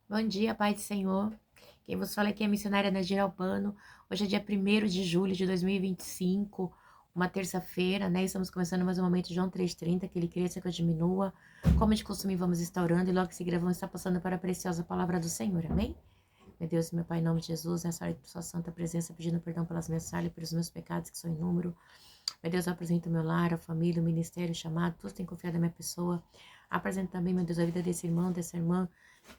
Bom dia, Pai do Senhor. Quem vos fala aqui é a missionária Nadir Albano. Hoje é dia 1º de julho de 2025, uma terça-feira, né? Estamos começando mais um momento de João 3,30, que ele cresça que eu diminua. Como de costume, vamos instaurando e logo em seguida vamos estar passando para a preciosa palavra do Senhor, amém? Meu Deus e meu Pai, em nome de Jesus, nessa hora de sua santa presença, pedindo perdão pelas minhas falhas, pelos meus pecados que são em número. Meu Deus, eu apresento o meu lar, a família, o ministério, o chamado, tudo tem confiado na minha pessoa. Apresento também, meu Deus, a vida desse irmão, dessa irmã,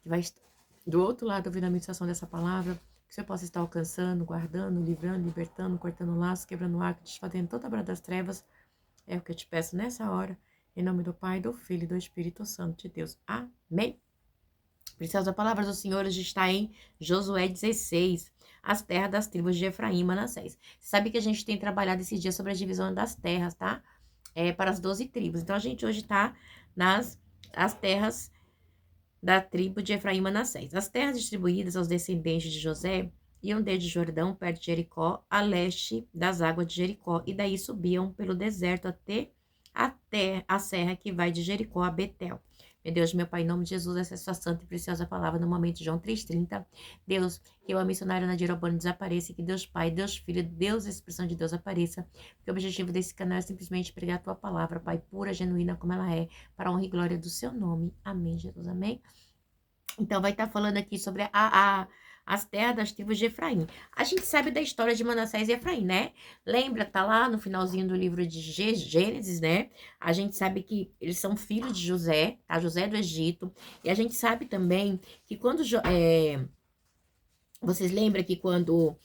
que vai estar do outro lado ouvindo a meditação dessa palavra, que o Senhor possa estar alcançando, guardando, livrando, libertando, cortando laços, quebrando arco, desfazendo toda a obra das trevas. É o que eu te peço nessa hora, em nome do Pai, do Filho e do Espírito Santo de Deus. Amém. Preciosa palavra do Senhor hoje está em Josué 16, as terras das tribos de Efraim e Manassés. Você sabe que a gente tem trabalhado esse dia sobre a divisão das terras, tá? Para as 12 tribos. Então, a gente hoje está nas as terras da tribo de Efraim e Manassés. As terras distribuídas aos descendentes de José iam desde Jordão, perto de Jericó, a leste das águas de Jericó, e daí subiam pelo deserto até a serra que vai de Jericó a Betel. Meu Deus, meu Pai, em nome de Jesus, essa é a sua santa e preciosa palavra no momento de João 3,30. Deus, que eu, a missionária Nadir Albano, desapareça, que Deus Pai, Deus Filho, Deus, a expressão de Deus apareça, porque o objetivo desse canal é simplesmente pregar a tua palavra, Pai, pura, genuína como ela é, para a honra e glória do seu nome. Amém, Jesus, amém. Então, vai estar falando aqui sobre as terras das tribos de Efraim. A gente sabe da história de Manassés e Efraim, né? Lembra, tá lá no finalzinho do livro de Gênesis, né? A gente sabe que eles são filhos de José, tá? José do Egito. E a gente sabe também que quando vocês lembram que quando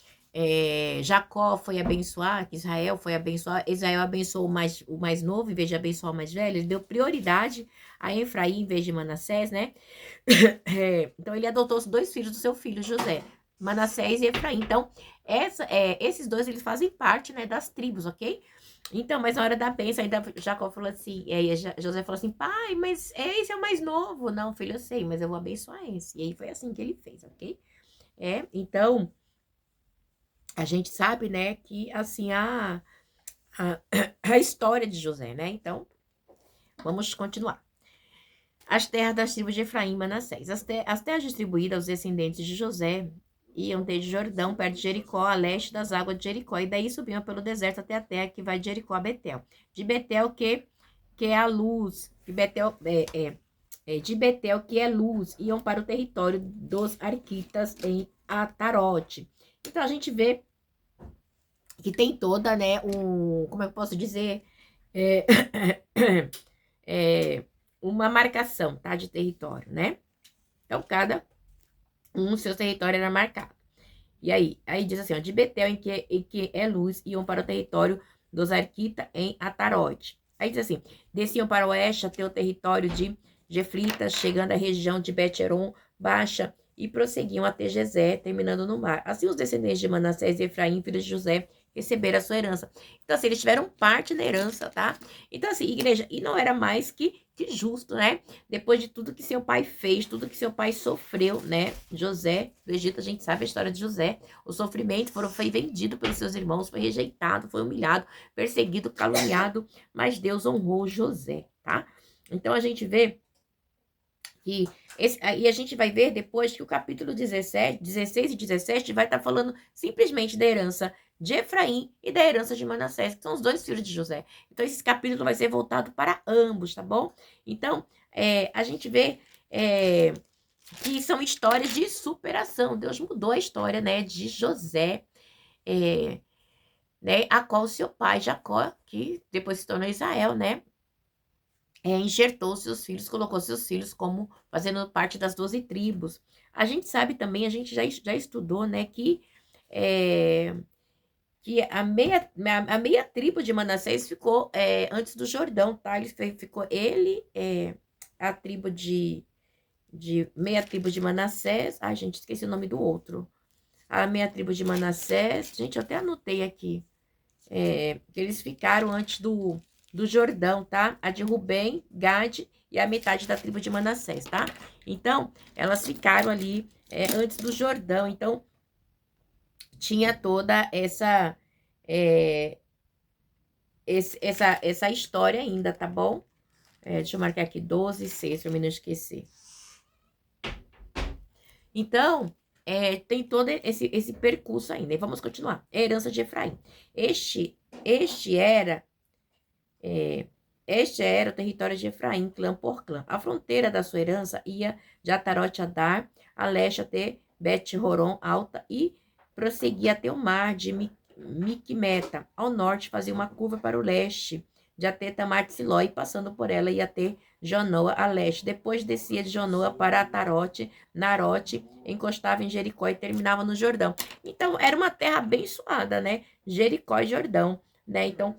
Jacó foi abençoar, que Israel foi abençoar, Israel abençoou o mais novo em vez de abençoar o mais velho, ele deu prioridade a Efraim em vez de Manassés, né? Então ele adotou os dois filhos do seu filho José, Manassés e Efraim. Então, esses dois eles fazem parte, né, das tribos, ok? Então, mas na hora da bênção, ainda Jacó falou assim, e aí José falou assim, pai, mas esse é o mais novo. Não, filho, eu sei, mas eu vou abençoar esse. E aí foi assim que ele fez, ok? Então, a gente sabe, né, que assim, a, a história de José, né? Então, vamos continuar. As terras das tribos de Efraim e Manassés. As terras distribuídas aos descendentes de José iam desde Jordão, perto de Jericó, a leste das águas de Jericó, e daí subiam pelo deserto até a terra que vai de Jericó a Betel. De Betel, que é a luz, de Betel, que é luz, iam para o território dos Arquitas em Atarote. Então, a gente vê que tem toda, né, como eu posso dizer, é, é, uma marcação, tá, de território, né? Então, cada seu território era marcado. E aí diz assim, ó, de Betel, em que é luz, iam para o território dos Arquita, em Atarote. Aí diz assim, desciam para o oeste até o território de Jeflitas, chegando à região de Bet-Horon Baixa, e prosseguiam até Jezé, terminando no mar. Assim, os descendentes de Manassés e Efraim, filhos de José, receberam a sua herança. Então, assim, eles tiveram parte na herança, tá? Então, assim, igreja, e não era mais que justo, né? Depois de tudo que seu pai fez, tudo que seu pai sofreu, né? José, do Egito, a gente sabe a história de José. O sofrimento foi vendido pelos seus irmãos, foi rejeitado, foi humilhado, perseguido, caluniado, mas Deus honrou José, tá? Então, a gente vê que e a gente vai ver depois que o capítulo 17, 16 e 17 vai estar falando simplesmente da herança de Efraim e da herança de Manassés, que são os dois filhos de José. Então, esse capítulo vai ser voltado para ambos, tá bom? Então, a gente vê que são histórias de superação. Deus mudou a história, né, de José, né, a qual seu pai, Jacó, que depois se tornou Israel, né, enxertou seus filhos, colocou seus filhos como fazendo parte das 12 tribos. A gente sabe também, a gente já estudou, né, é, que a meia tribo de Manassés ficou antes do Jordão, tá? Ficou ele, a tribo de meia tribo de Manassés. Ai, gente, esqueci o nome do outro. A meia tribo de Manassés. Gente, eu até anotei aqui. Que eles ficaram antes do Jordão, tá? A de Rubem, Gade e a metade da tribo de Manassés, tá? Então, elas ficaram ali antes do Jordão. Então, tinha toda é, essa história ainda, tá bom? Deixa eu marcar aqui 12, 6, pra mim não esquecer. Então, tem todo esse percurso ainda. E vamos continuar. Herança de Efraim. Este era o território de Efraim, clã por clã. A fronteira da sua herança ia de Atarote Adar a leste até Bet-Horon Alta e prosseguia até o mar de Miquimeta. Ao norte fazia uma curva para o leste de até Tamat-Siló e passando por ela ia até Janoa a leste. Depois descia de Janoa para Atarote, Narote, encostava em Jericó e terminava no Jordão. Então, era uma terra abençoada, né? Jericó e Jordão. Né? Então,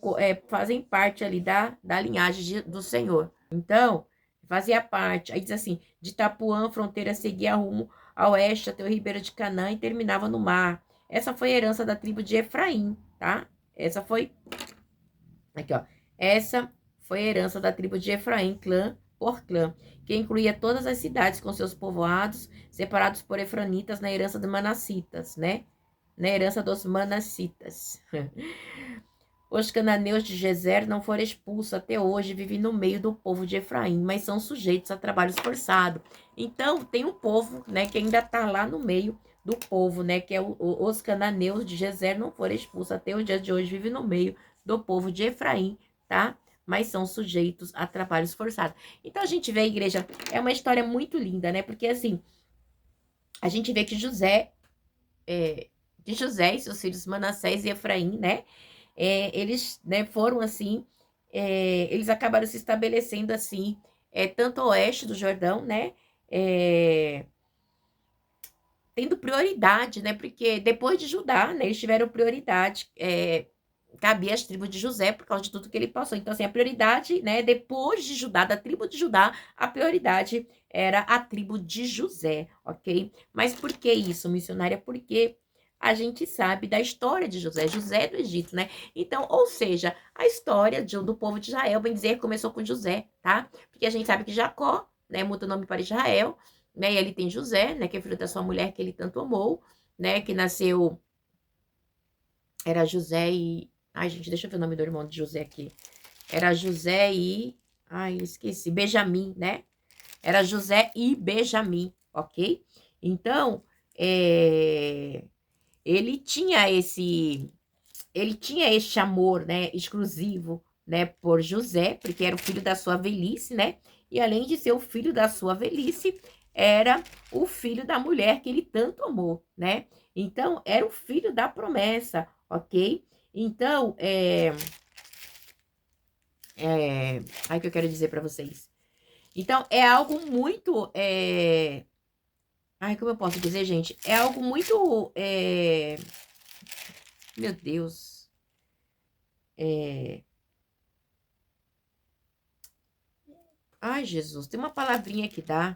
fazem parte ali da linhagem do Senhor. Então, fazia parte. Aí diz assim, de Tapuã, fronteira seguia rumo a oeste até o ribeiro de Canaã e terminava no mar. Essa foi a herança da tribo de Efraim, tá? Essa foi, aqui ó, essa foi a herança da tribo de Efraim, clã por clã, que incluía todas as cidades com seus povoados, separados por efronitas na herança dos manassitas, né? Na herança dos manassitas. Os cananeus de Gezer não foram expulsos até hoje, vivem no meio do povo de Efraim, mas são sujeitos a trabalhos forçados. Então, tem um povo, né, que ainda está lá no meio do povo, né, que é os cananeus de Gezer não foram expulsos até o dia de hoje, vivem no meio do povo de Efraim, tá? Mas são sujeitos a trabalhos forçados. Então, a gente vê a igreja, é uma história muito linda, né, porque assim, a gente vê que José e seus filhos Manassés e Efraim, né, eles, né, foram assim, eles acabaram se estabelecendo assim, tanto a oeste do Jordão, né, tendo prioridade, né, porque depois de Judá, né, eles tiveram prioridade, cabia as tribos de José por causa de tudo que ele passou. Então, assim, a prioridade, né, depois de Judá, da tribo de Judá, a prioridade era a tribo de José, ok? Mas por que isso, missionária? Porque a gente sabe da história de José, José do Egito, né? Então, ou seja, a história do povo de Israel, bem dizer, começou com José, tá? Porque a gente sabe que Jacó, né, muda o nome para Israel, né? E ele tem José, né, que é filho da sua mulher que ele tanto amou, né, que nasceu, era José e... Ai, gente, deixa eu ver o nome do irmão de José aqui. Era José e... Ai, esqueci. Benjamim, né? Era José e Benjamim, ok? Então, ele tinha esse amor, né, exclusivo, né, por José, porque era o filho da sua velhice, né? E além de ser o filho da sua velhice, era o filho da mulher que ele tanto amou, né? Então, era o filho da promessa, ok? Então, aí que eu quero dizer para vocês. Então, é algo muito, ai, como eu posso dizer, gente? É algo muito, meu Deus, ai, Jesus, tem uma palavrinha que dá.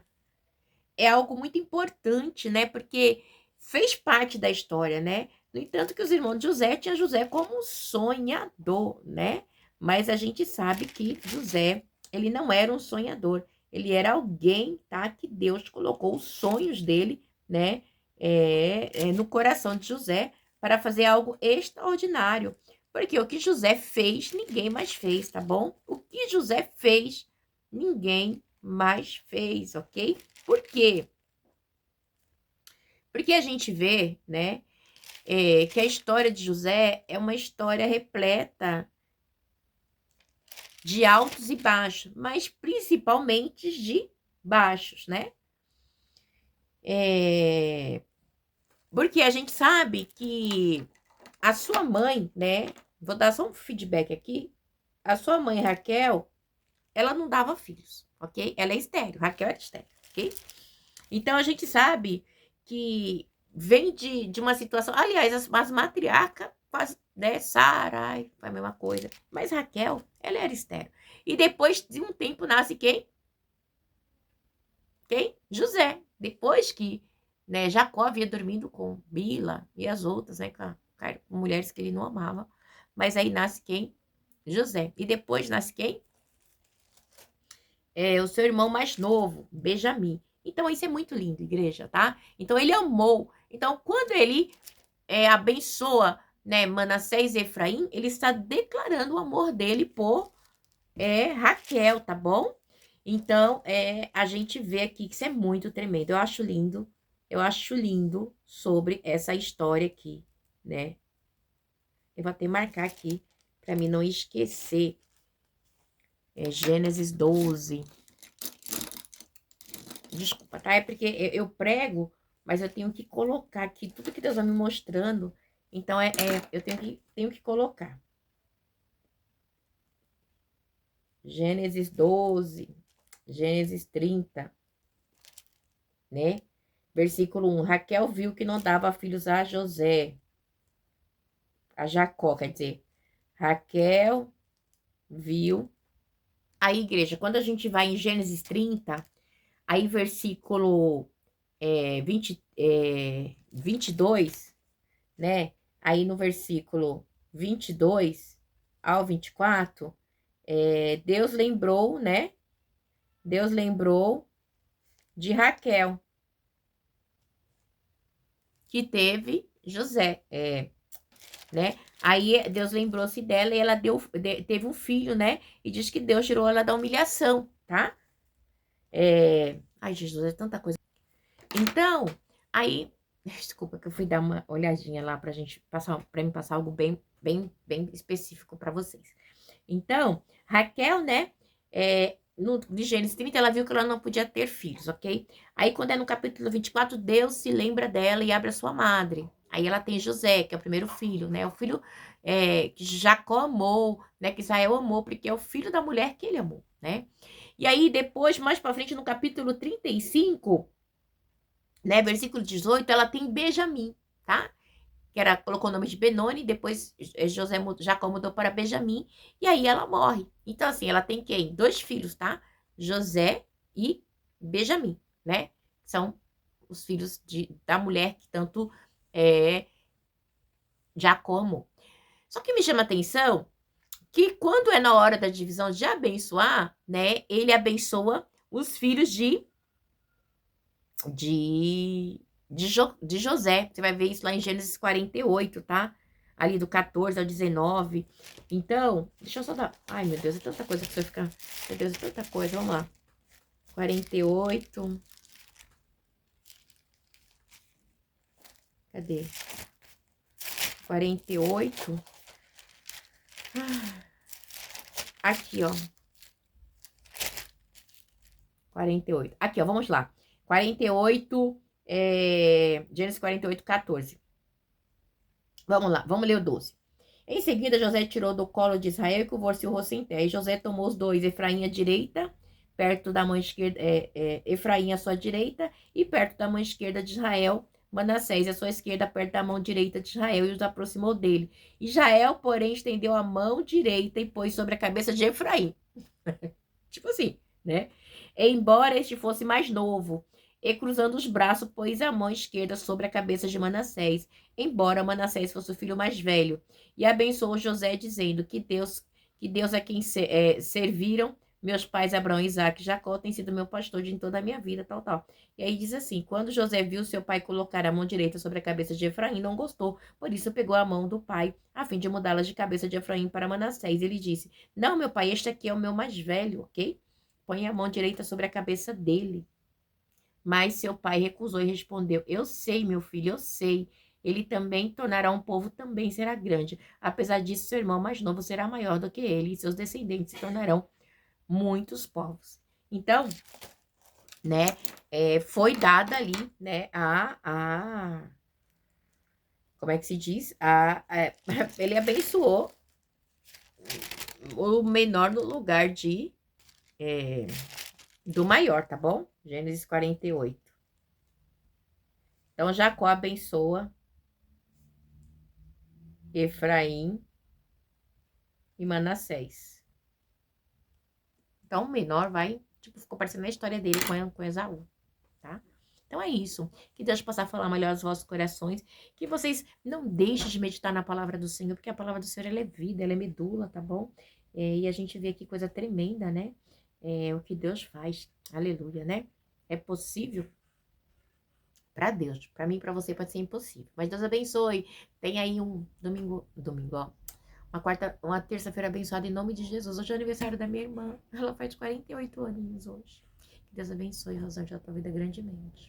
É algo muito importante, né? Porque fez parte da história, né? No entanto, que os irmãos de José tinham José como sonhador, né? Mas a gente sabe que José, ele não era um sonhador. Ele era alguém, tá? Que Deus colocou os sonhos dele, né? No coração de José para fazer algo extraordinário. Porque o que José fez, ninguém mais fez, tá bom? O que José fez, ninguém mais fez, ok? Por quê? Porque a gente vê, né, que a história de José é uma história repleta de altos e baixos, mas principalmente de baixos, né? Porque a gente sabe que a sua mãe, né? Vou dar só um feedback aqui. A sua mãe, Raquel, ela não dava filhos, ok? Ela é estéril, Raquel era estéril, ok? Então a gente sabe que vem de uma situação. Aliás, as matriarcas fazem, né? Sarai, faz a mesma coisa. Mas Raquel, ela era estéril. E depois de um tempo nasce quem? Quem? José. Depois que, né, Jacó havia dormido com Bila e as outras, né? Com mulheres que ele não amava. Mas aí nasce quem? José. E depois nasce quem? O seu irmão mais novo, Benjamim. Então, isso é muito lindo, igreja, tá? Então, ele amou. Então, quando ele abençoa, né, Manassés e Efraim, ele está declarando o amor dele por Raquel, tá bom? Então, a gente vê aqui que isso é muito tremendo. Eu acho lindo, eu acho lindo sobre essa história aqui, né? Eu vou até marcar aqui para mim não esquecer. É Gênesis 12. Desculpa, tá? É porque eu prego, mas eu tenho que colocar aqui tudo que Deus vai me mostrando. Então, eu tenho que colocar. Gênesis 12, Gênesis 30, né? Versículo 1. Raquel viu que não dava filhos a José, a Jacó, quer dizer. Raquel viu. Aí, igreja, quando a gente vai em Gênesis 30, aí versículo 22, né? Aí no versículo 22 ao 24, Deus lembrou, né? Deus lembrou de Raquel, que teve José, né? Aí Deus lembrou-se dela e ela teve um filho, né? E diz que Deus tirou ela da humilhação, tá? Ai, Jesus, é tanta coisa. Então, aí, desculpa que eu fui dar uma olhadinha lá pra gente passar, para me passar algo bem específico para vocês. Então, Raquel, né, de Gênesis 30, ela viu que ela não podia ter filhos, ok? Aí, quando é no capítulo 24, Deus se lembra dela e abre a sua madre. Aí ela tem José, que é o primeiro filho, né? O filho que Jacó amou, né? Que Israel amou, porque é o filho da mulher que ele amou, né? E aí, depois, mais pra frente, no capítulo 35, né? Versículo 18, ela tem Benjamim, tá? Colocou o nome de Benoni, depois Jacó mudou para Benjamim, e aí ela morre. Então, assim, ela tem quem? 2 filhos, tá? José e Benjamim, né? São os filhos da mulher que tanto Jacó amou. Só que me chama a atenção que quando é na hora da divisão de abençoar, né? Ele abençoa os filhos de, de José. Você vai ver isso lá em Gênesis 48, tá? Ali do 14 ao 19. Então, deixa eu só dar. Ai, meu Deus, é tanta coisa que você ficar. Meu Deus, é tanta coisa. Vamos lá. 48. Cadê? 48. Aqui, ó. 48. Aqui, ó, vamos lá. 48, Gênesis 48, 14. Vamos lá, vamos ler o 12. Em seguida, José tirou do colo de Israel e curvou-se o rosto em terra. E José tomou os dois, Efraim à direita, perto da mão esquerda, Efraim à sua direita, e perto da mão esquerda de Israel, Manassés à sua esquerda, perto da mão direita de Israel, e os aproximou dele. Israel, porém, estendeu a mão direita e pôs sobre a cabeça de Efraim. Tipo assim, né? Embora este fosse mais novo, e cruzando os braços, pôs a mão esquerda sobre a cabeça de Manassés, embora Manassés fosse o filho mais velho, e abençoou José, dizendo que Deus a quem serviram meus pais Abraão, Isaac e Jacó tem sido meu pastor de toda a minha vida, tal, tal. E aí diz assim, quando José viu seu pai colocar a mão direita sobre a cabeça de Efraim, não gostou, por isso pegou a mão do pai, a fim de mudá-la de cabeça de Efraim para Manassés. Ele disse, não, meu pai, este aqui é o meu mais velho, ok? Põe a mão direita sobre a cabeça dele. Mas seu pai recusou e respondeu, eu sei, meu filho, eu sei. Ele também tornará um povo, também será grande. Apesar disso, seu irmão mais novo será maior do que ele, e seus descendentes se tornarão muitos povos. Então, né, foi dada ali, né, como é que se diz? Ele abençoou o menor no lugar do maior, tá bom? Gênesis 48. Então, Jacó abençoa Efraim e Manassés. Então, o menor vai, tipo, ficou parecendo a história dele com Esaú, tá? Então, é isso. Que Deus possa falar melhor aos vossos corações. Que vocês não deixem de meditar na palavra do Senhor, porque a palavra do Senhor, ela é vida, ela é medula, tá bom? E a gente vê aqui coisa tremenda, né? O que Deus faz. Aleluia, né? É possível para Deus. Para mim, para você, pode ser impossível. Mas Deus abençoe. Tem aí um domingo, ó. Uma terça-feira abençoada em nome de Jesus. Hoje é o aniversário da minha irmã. Ela faz 48 aninhos hoje. Que Deus abençoe, Rosângela, a tua vida grandemente.